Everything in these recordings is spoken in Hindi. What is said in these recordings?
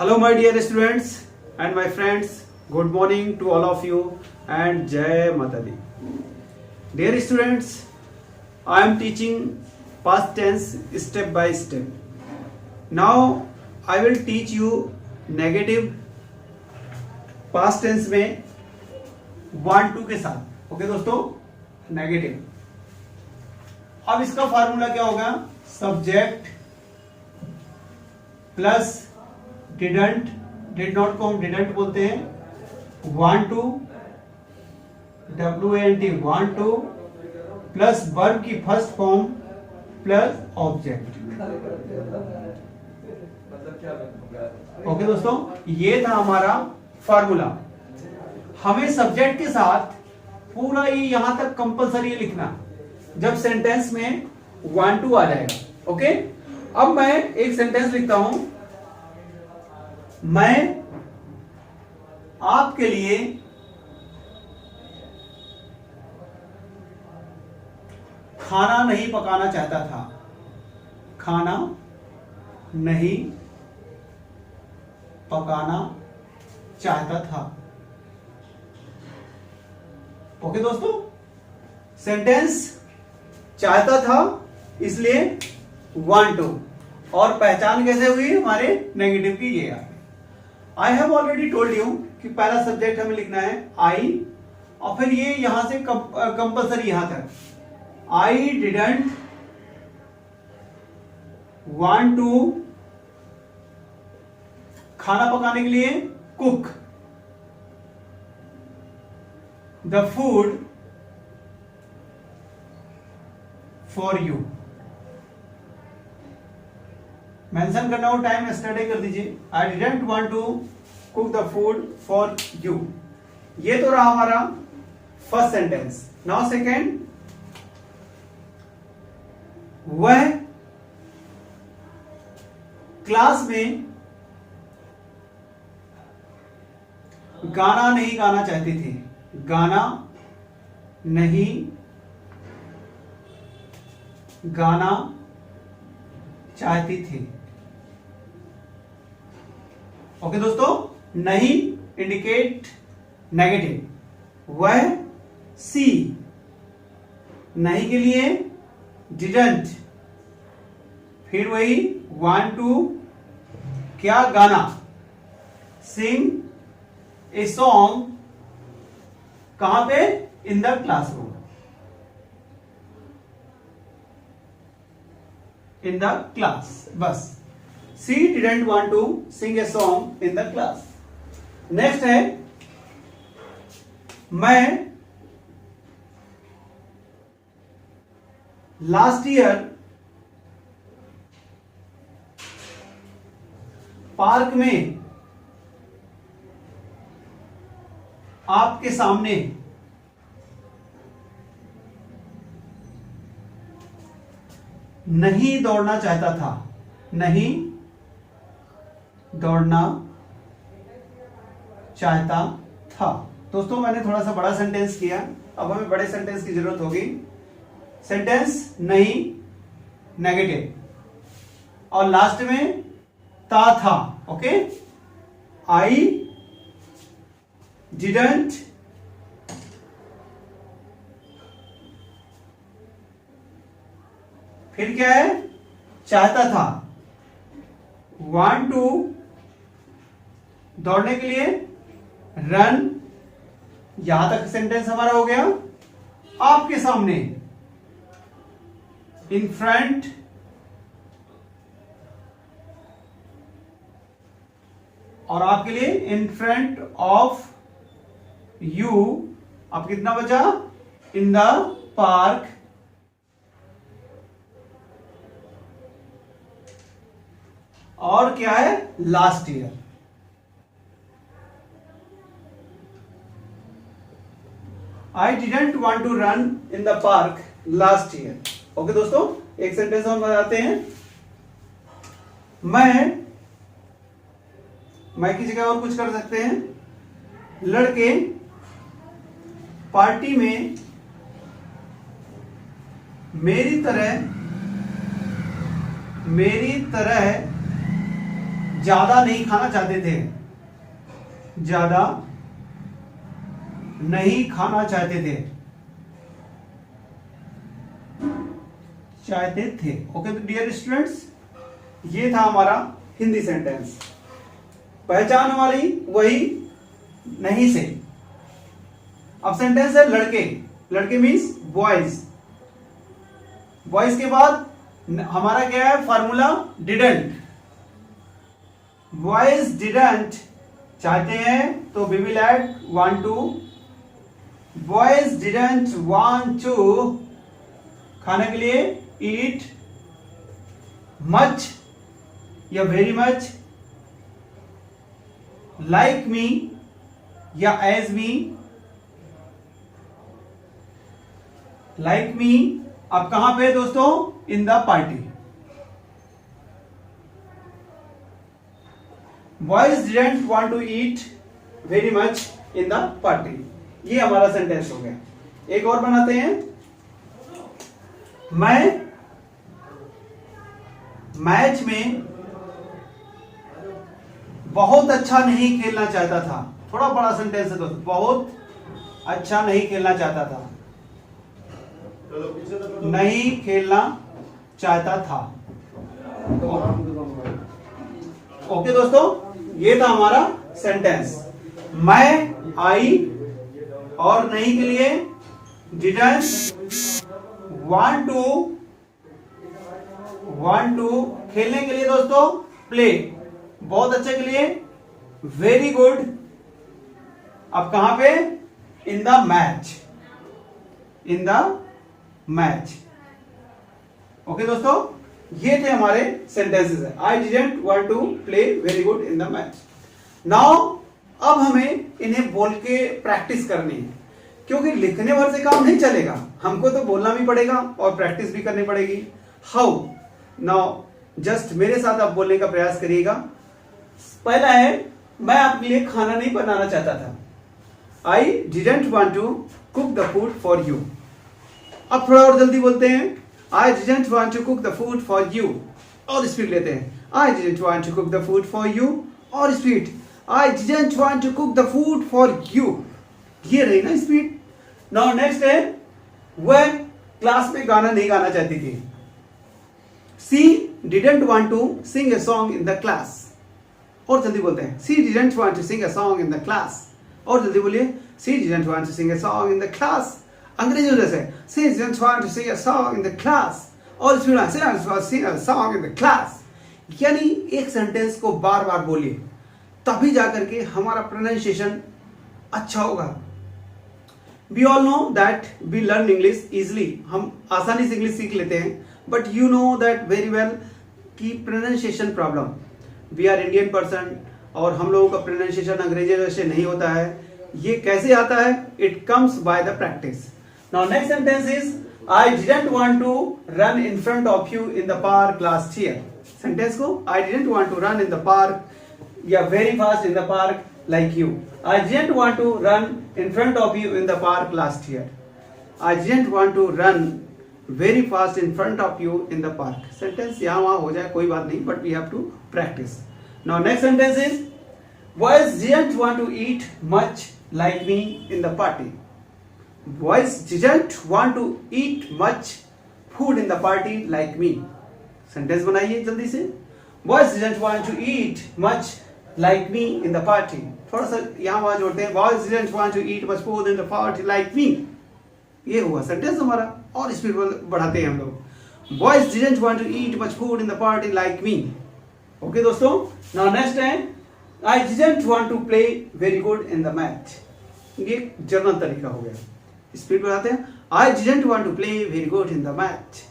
Hello my dear students and my friends, good morning to all of you and Jai Mata Di. Dear students, I am teaching past tense step by step. Now I will teach you negative past tense में 1 2 के साथ. ओके दोस्तों, नेगेटिव. अब इसका फार्मूला क्या होगा? Subject plus didn't, did not को हम डिडंट बोलते हैं, want to, want to plus verb की first form plus object. Okay दोस्तों, ये था हमारा फार्मूला. हमें सब्जेक्ट के साथ पूरा ये यहां तक कंपलसरी लिखना जब सेंटेंस में 1 2 आ जाएगा. ओके, अब मैं एक सेंटेंस लिखता हूं. मैं आपके लिए खाना नहीं पकाना चाहता था. खाना नहीं पकाना चाहता था. ओके दोस्तों, सेंटेंस चाहता था इसलिए 1 2, और पहचान कैसे हुई हमारे नेगेटिव की? ये I have already told you कि पहला सब्जेक्ट हमें लिखना है आई, और फिर ये यहां से कंपल्सरी यहां तक. आई डिडंट वांट टू, खाना पकाने के लिए cook the food for you. Mention करना हो टाइम यस्टरडे कर दीजिए. I didn't want to cook the food for you. ये तो रहा हमारा फर्स्ट सेंटेंस. नाउ सेकेंड, वह क्लास में गाना नहीं गाना चाहते थे. गाना नहीं गाना चाहती थी. ओके दोस्तों, नहीं इंडिकेट नेगेटिव. वह सी, नहीं के लिए डिडंट, फिर वही वांट टू, क्या गाना, सिंग ए सॉन्ग, कहां पे? In the classroom, in the class. बस, she didn't want to sing a song in the class. Next है, मैं लास्ट ईयर पार्क में आपके सामने नहीं दौड़ना चाहता था. नहीं दौड़ना चाहता था. दोस्तों, मैंने थोड़ा सा बड़ा सेंटेंस किया, अब हमें बड़े सेंटेंस की जरूरत होगी. सेंटेंस नहीं नेगेटिव, और लास्ट में था. ओके, आई डिडंट फिर क्या है? चाहता था. वांट टू, दौड़ने के लिए रन. यहां तक सेंटेंस हमारा हो गया. आपके सामने इन फ्रंट, और आपके लिए इन फ्रंट ऑफ यू. अब कितना बचा? In the park. और क्या है? Last year. I didn't want to run in the park last year. Okay दोस्तों, एक सेंटेंस हम बनाते हैं. मैं की जगह और कुछ कर सकते हैं. लड़के पार्टी में मेरी तरह ज्यादा नहीं खाना चाहते थे, ज्यादा नहीं खाना चाहते थे, ओके। तो डियर स्टूडेंट्स, ये था हमारा हिंदी सेंटेंस। पहचान वाली वही नहीं से। अब सेंटेंस है लड़के, लड़के मीन्स बॉयज। बॉयज के बाद हमारा क्या है फॉर्मूला, डिडंट। बॉयज डिडंट चाहते हैं तो we will add want to. Boys didn't want to खाने के लिए ईट मच या वेरी मच, लाइक मी या एज मी। लाइक मी अब कहां पे दोस्तों, in the party. Boys didn't want to eat very much in the party. ये हमारा सेंटेंस हो गया। एक और बनाते हैं। मैं मैच में बहुत अच्छा नहीं खेलना चाहता था। थोड़ा बड़ा सेंटेंस है दोस्तों, बहुत अच्छा नहीं खेलना चाहता था, नहीं खेलना चाहता था। ओके दोस्तों, ये था हमारा सेंटेंस। मैं, आई और नहीं के लिए डिडंट, वांट टू खेलने के लिए दोस्तों प्ले, बहुत अच्छे के लिए वेरी गुड। अब कहां पे, in the match, in the match. Okay दोस्तों, ये थे हमारे सेंटेंसेस है। I didn't want to play very good in the match. Now अब हमें इन्हें बोल के प्रैक्टिस करनी है, क्योंकि लिखने भर से काम नहीं चलेगा, हमको तो बोलना भी पड़ेगा और प्रैक्टिस भी करनी पड़ेगी। हाउ? नाउ जस्ट मेरे साथ आप बोलने का प्रयास करिएगा। पहला है, मैं आपके लिए खाना नहीं बनाना चाहता था। I didn't want to cook the food for you. अब थोड़ा और जल्दी बोलते हैं। I didn't want to cook the food for you. और स्पीड लेते हैं। I didn't want to cook the food for you. और speed. I didn't want to cook the food for you. ये रही ना स्पीड। नाउ नेक्स्ट है, वह क्लास में गाना नहीं गाना चाहती थी। She didn't want to sing a song in the class. और जल्दी बोलते हैं। She didn't want to sing a song in the class. और जल्दी बोलिए। She didn't want to sing a song in the class. अंग्रेजी में जैसे she didn't want to sing a song in the class. और स्पीड में sing a song in the class. यानी एक सेंटेंस को बार बार बोलिए, तभी जाकर के हमारा प्रोनाउंसिएशन अच्छा होगा। We all know that we learn English easily. हम आसानी से इंग्लिश सीख लेते हैं, but you know that very well कि pronunciation problem. We are Indian person और हम लोगों का pronunciation अंग्रेजी जैसे नहीं होता है। ये कैसे आता है? It comes by the practice. Now next sentence is I didn't want to run in front of you in the park last year. Sentence को I didn't want to run in the park या very fast in the park like you. I didn't want to run in front of you in the park last year. I didn't want to run very fast in front of you in the park. Sentence यहाँ वहाँ हो जाए कोई बात नहीं, but we have to practice. Now next sentence is boys didn't want to eat much like me in the party. Boys didn't want to eat much food in the party like me. Sentence बनाइए जल्दी से। Boys didn't want to eat much like me in the party. थोड़ा सा यहाँ वहां जोड़ते हैं। Boys didn't want to eat much food in the party like me. ये हुआ सेंटेंस हमारा। और स्पीड बढ़ाते हैं हम लोग। Boys didn't want to eat much food in the party like me. Okay दोस्तों, नाउ नेक्स्ट है I didn't want to play very good in the match. ये जर्नल तरीका हो गया। स्पीड बढ़ाते हैं। I didn't want to play very good in the match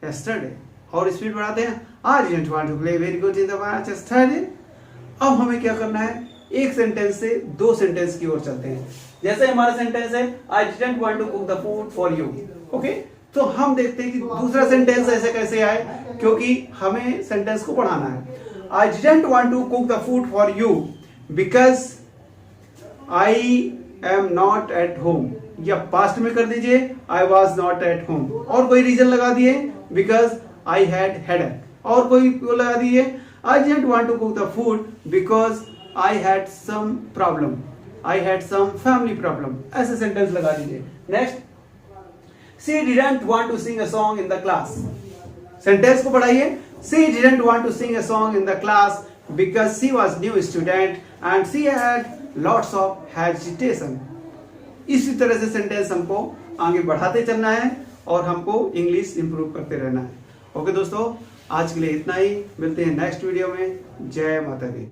yesterday. और स्पीड बढ़ाते हैं। I didn't want to play very good in the match yesterday. अब हमें क्या करना है, एक सेंटेंस से दो सेंटेंस की ओर चलते हैं। जैसे हमारा सेंटेंस है I didn't want to cook the food for you. Okay, तो हम देखते हैं कि दूसरा सेंटेंस ऐसे कैसे आए, क्योंकि हमें सेंटेंस को बढ़ाना है। I didn't want to cook the food for you because I am not at home. या पास्ट में कर दीजिए I was not at home। और कोई रीजन लगा दिए because I had headache। और कोई लगा दिए I didn't want to cook the food because I had some problem. I had some family problem. ऐसे सेंटेंस लगा दीजिए. Next, she didn't want to sing a song in the class. Sentence को पढ़ाइए. She didn't want to sing a song in the class because she was new student and she had lots of hesitation. इसी तरह से सेंटेंस हमको आगे बढ़ाते चलना है और हमको इंग्लिश इंप्रूव करते रहना है. ओके दोस्तों, आज के लिए इतना ही. मिलते हैं नेक्स्ट वीडियो में. जय माता दी.